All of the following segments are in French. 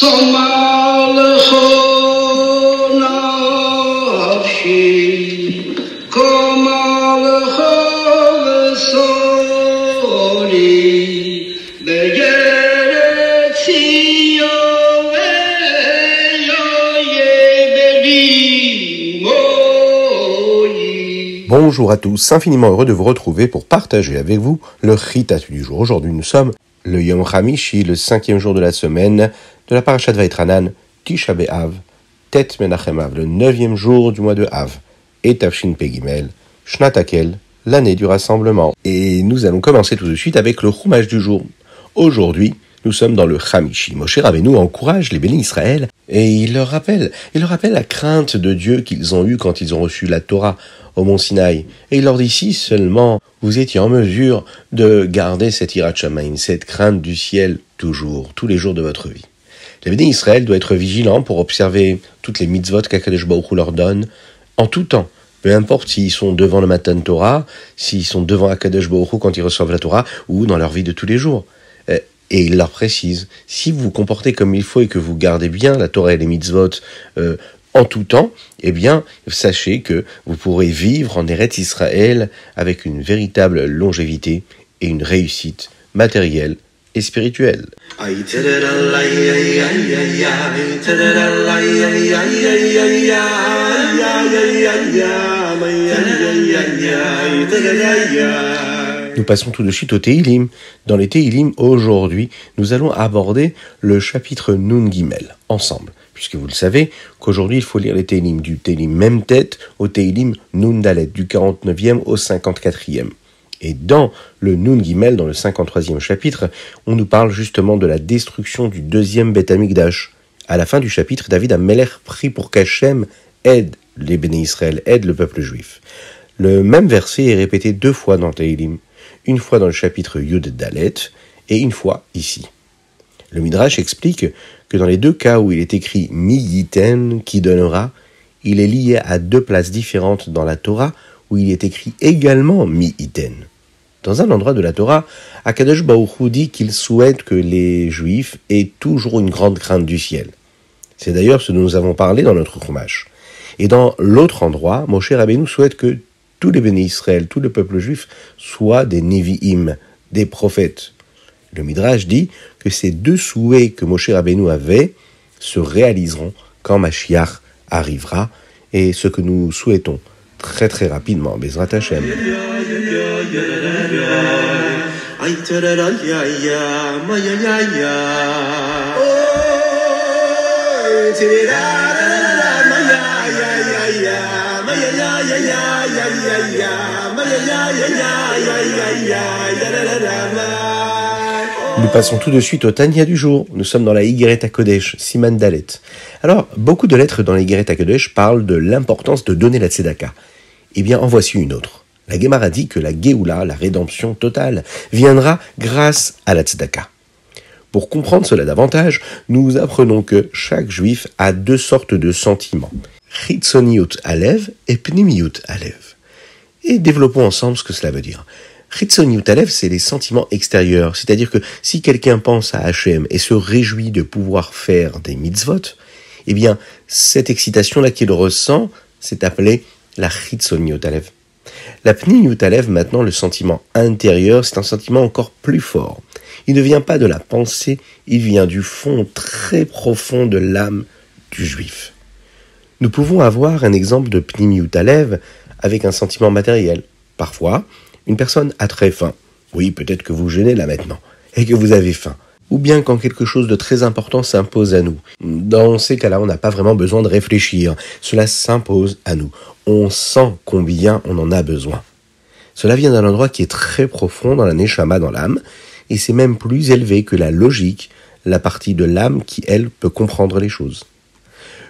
Bonjour à tous, infiniment heureux de vous retrouver pour partager avec vous le Ritat du jour. Aujourd'hui nous sommes le Yom Hamishi, le 5e jour de la semaine de la Parashat Vaïtranan, Tisha B'Av, Tet Menachem Av, le 9e jour du mois de Av, et Tafshin Pegimel, Shnat Hakel, l'année du rassemblement. Et nous allons commencer tout de suite avec le Chumash du jour. Aujourd'hui, nous sommes dans le Hamishi. Moshe Rabbeinu encourage les bénis Israël et il leur rappelle la crainte de Dieu qu'ils ont eue quand ils ont reçu la Torah au mont Sinaï. Et il leur dit, si seulement vous étiez en mesure de garder cette Yirat Shamayim, cette crainte du ciel toujours, tous les jours de votre vie. Les bénis Israël doivent être vigilants pour observer toutes les mitzvot qu'Akadosh Baruch Hu leur donne en tout temps. Peu importe s'ils sont devant le Matan Torah, s'ils sont devant Akadosh Baruch Hu quand ils reçoivent la Torah, ou dans leur vie de tous les jours. Et il leur précise, si vous vous comportez comme il faut et que vous gardez bien la Torah et les mitzvot en tout temps, eh bien, sachez que vous pourrez vivre en Eretz Israël avec une véritable longévité et une réussite matérielle et spirituelle. Nous passons tout de suite au Tehilim. Dans les Tehilim, aujourd'hui, nous allons aborder le chapitre Nun Gimel, ensemble. Puisque vous le savez, qu'aujourd'hui, il faut lire les Tehilim, du Tehilim Mem Tet au Tehilim Nun Dalet, du 49e au 54e. Et dans le Nun Gimel, dans le 53e chapitre, on nous parle justement de la destruction du deuxième Beth Amikdash. À la fin du chapitre, David Amelech prie pour qu'Hachem aide les bénis Israël, aide le peuple juif. Le même verset est répété 2 fois dans Tehilim. Une fois dans le chapitre Yud Dalet, et une fois ici. Le Midrash explique que dans les 2 cas où il est écrit « Mi yiten » qui donnera, il est lié à 2 places différentes dans la Torah où il est écrit également « Mi yiten ». Dans un endroit de la Torah, Akadosh Baruch Hu dit qu'il souhaite que les Juifs aient toujours une grande crainte du ciel. C'est d'ailleurs ce dont nous avons parlé dans notre Chumash. Et dans l'autre endroit, Moshe Rabbeinu souhaite que tous les bénis Israël, tout le peuple juif, soient des Nevi'im, des prophètes. Le Midrash dit que ces 2 souhaits que Moshe Rabbeinu avait se réaliseront quand Mashiach arrivera, et ce que nous souhaitons très très rapidement, Bezrat Hashem. Nous passons tout de suite au Tanya du jour. Nous sommes dans la Igeret HaKodesh, Siman Dalet. Alors, beaucoup de lettres dans la Igeret HaKodesh parlent de l'importance de donner la tzedaka. Eh bien, en voici une autre. La Gemara dit que la Géoula, la rédemption totale, viendra grâce à la tzedaka. Pour comprendre cela davantage, nous apprenons que chaque juif a 2 sortes de sentiments. Chitzoniut Alev et Pnimiut Alev. Et développons ensemble ce que cela veut dire. Chitzoniut Alev, c'est les sentiments extérieurs, c'est-à-dire que si quelqu'un pense à Hachem et se réjouit de pouvoir faire des mitzvot, eh bien, cette excitation-là qu'il ressent, c'est appelé la Chitzoniut Alev. La Pnimiut Alev, maintenant, le sentiment intérieur, c'est un sentiment encore plus fort. Il ne vient pas de la pensée, il vient du fond très profond de l'âme du juif. Nous pouvons avoir un exemple de Pnimiut Alev avec un sentiment matériel. Parfois, une personne a très faim. Oui, peut-être que vous jeûnez là maintenant, et que vous avez faim. Ou bien quand quelque chose de très important s'impose à nous. Dans ces cas-là, on n'a pas vraiment besoin de réfléchir. Cela s'impose à nous. On sent combien on en a besoin. Cela vient d'un endroit qui est très profond dans la neshama, dans l'âme, et c'est même plus élevé que la logique, la partie de l'âme qui, elle, peut comprendre les choses.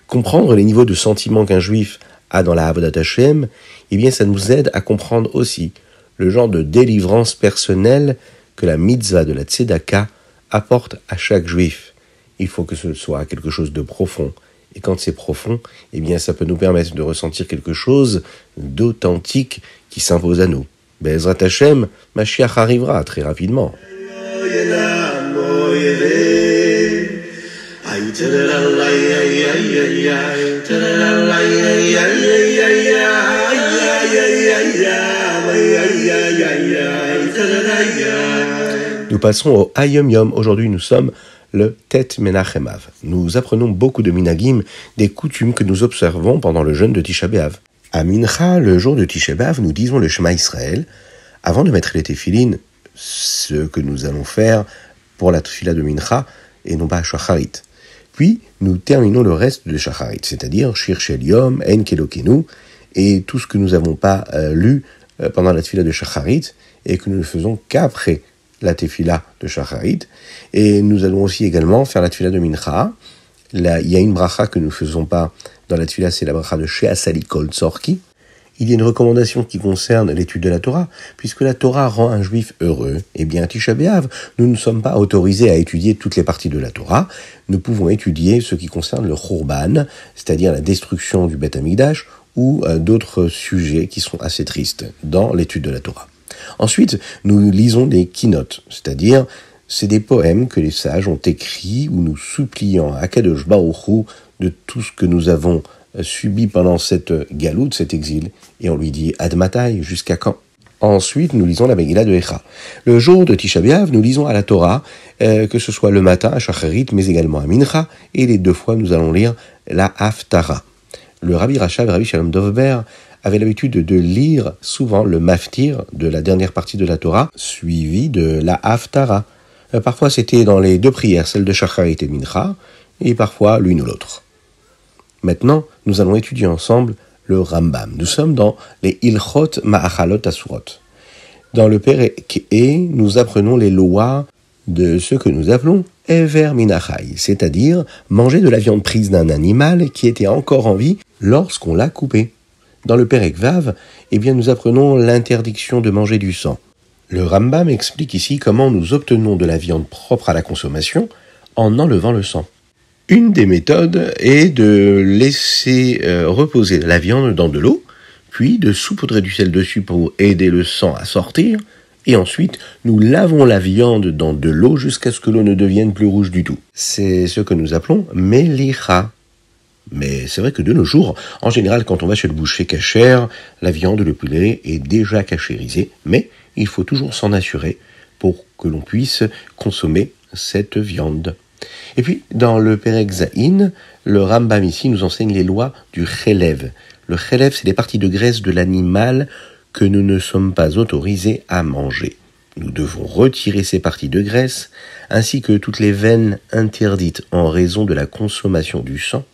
Comprendre les niveaux de sentiments qu'un juif a dans la Avodat Hashem, eh bien ça nous aide à comprendre aussi le genre de délivrance personnelle que la mitzvah de la tzedaka apporte à chaque juif. Il faut que ce soit quelque chose de profond. Et quand c'est profond, eh bien ça peut nous permettre de ressentir quelque chose d'authentique qui s'impose à nous. Bezrat Hashem, Mashiach arrivera très rapidement. Nous passons au Hayom Yom. Aujourd'hui, nous sommes le Tet Menachem Av. Nous apprenons beaucoup de minagim, des coutumes que nous observons pendant le jeûne de Tisha B'Av. À Mincha, le jour de Tisha B'Av, nous disons le Shema Israël. Avant de mettre les téphilines, ce que nous allons faire pour la tefila de Mincha, et non pas à Shacharit. Puis, nous terminons le reste de Shacharit, c'est-à-dire Shir Shel Yom, En Kelokenu, et tout ce que nous n'avons pas lu pendant la tefila de Shacharit, et que nous ne faisons qu'après la tefila de Shacharit. Et nous allons aussi également faire la tefila de Mincha. Il y a une bracha que nous ne faisons pas dans la tefila, c'est la bracha de She'asali Kol Tzorki. Il y a une recommandation qui concerne l'étude de la Torah, puisque la Torah rend un juif heureux. Eh bien, à Tisha B'Av, nous ne sommes pas autorisés à étudier toutes les parties de la Torah. Nous pouvons étudier ce qui concerne le Khurban, c'est-à-dire la destruction du Beth Amikdash, ou d'autres sujets qui sont assez tristes dans l'étude de la Torah. Ensuite, nous lisons des kinot, c'est-à-dire c'est des poèmes que les sages ont écrits où nous supplions à Kadosh Baruch Hu de tout ce que nous avons subi pendant cette galoute, cet exil, et on lui dit Admatai, jusqu'à quand? Ensuite, nous lisons la Megillah de Echa. Le jour de Tisha B'Av, nous lisons à la Torah, que ce soit le matin à Shacharit, mais également à Mincha, et les deux fois nous allons lire la Haftara. Le Rabbi Rachav, Rabbi Shalom Dovber, avait l'habitude de lire souvent le Maftir de la dernière partie de la Torah, suivi de la Haftara. Parfois c'était dans les deux prières, celle de Shacharit et Mincha, et parfois l'une ou l'autre. Maintenant, nous allons étudier ensemble le Rambam. Nous sommes dans les Ilchot Ma'achalot Asurot. Dans le Perek E, nous apprenons les lois de ce que nous appelons Ever Minachai, c'est-à-dire manger de la viande prise d'un animal qui était encore en vie lorsqu'on l'a coupé. Dans le Perek Vav, nous apprenons l'interdiction de manger du sang. Le Rambam explique ici comment nous obtenons de la viande propre à la consommation en enlevant le sang. Une des méthodes est de laisser reposer la viande dans de l'eau, puis de saupoudrer du sel dessus pour aider le sang à sortir, et ensuite nous lavons la viande dans de l'eau jusqu'à ce que l'eau ne devienne plus rouge du tout. C'est ce que nous appelons melicha. Mais c'est vrai que de nos jours, en général, quand on va chez le boucher cachère, la viande, le poulet est déjà cachérisée, mais il faut toujours s'en assurer pour que l'on puisse consommer cette viande. Et puis, dans le Perek Zayin, le Rambam ici nous enseigne les lois du chelev. Le chelev, c'est les parties de graisse de l'animal que nous ne sommes pas autorisés à manger. Nous devons retirer ces parties de graisse, ainsi que toutes les veines interdites en raison de la consommation du sang.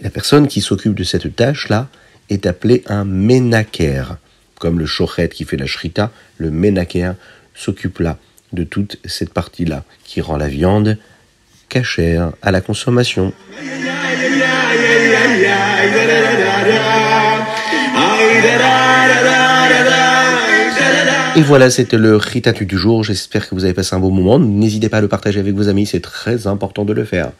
La personne qui s'occupe de cette tâche-là est appelée un ménaker. Comme le shochet qui fait la shrita, le ménaker s'occupe là de toute cette partie-là qui rend la viande cachère à la consommation. Et voilà, c'était le Ritatu du jour. J'espère que vous avez passé un bon moment. N'hésitez pas à le partager avec vos amis, c'est très important de le faire.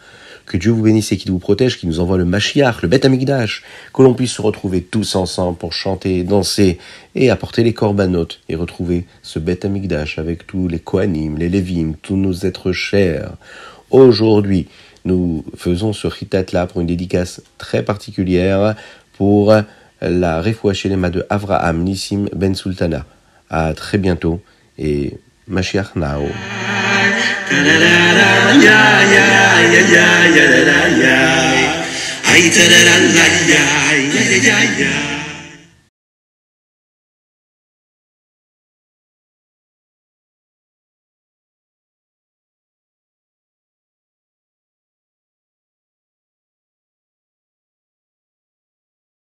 Que Dieu vous bénisse et qu'il vous protège, qu'il nous envoie le Mashiach, le Beth Amikdash, que l'on puisse se retrouver tous ensemble pour chanter, danser et apporter les korbanot et retrouver ce Beth Amikdash avec tous les Kohanim, les Lévim, tous nos êtres chers. Aujourd'hui, nous faisons ce Ritat-là pour une dédicace très particulière pour la Refoua Shelema de Avraham Nissim Ben Sultana. À très bientôt et Mashiach Nao. Ay,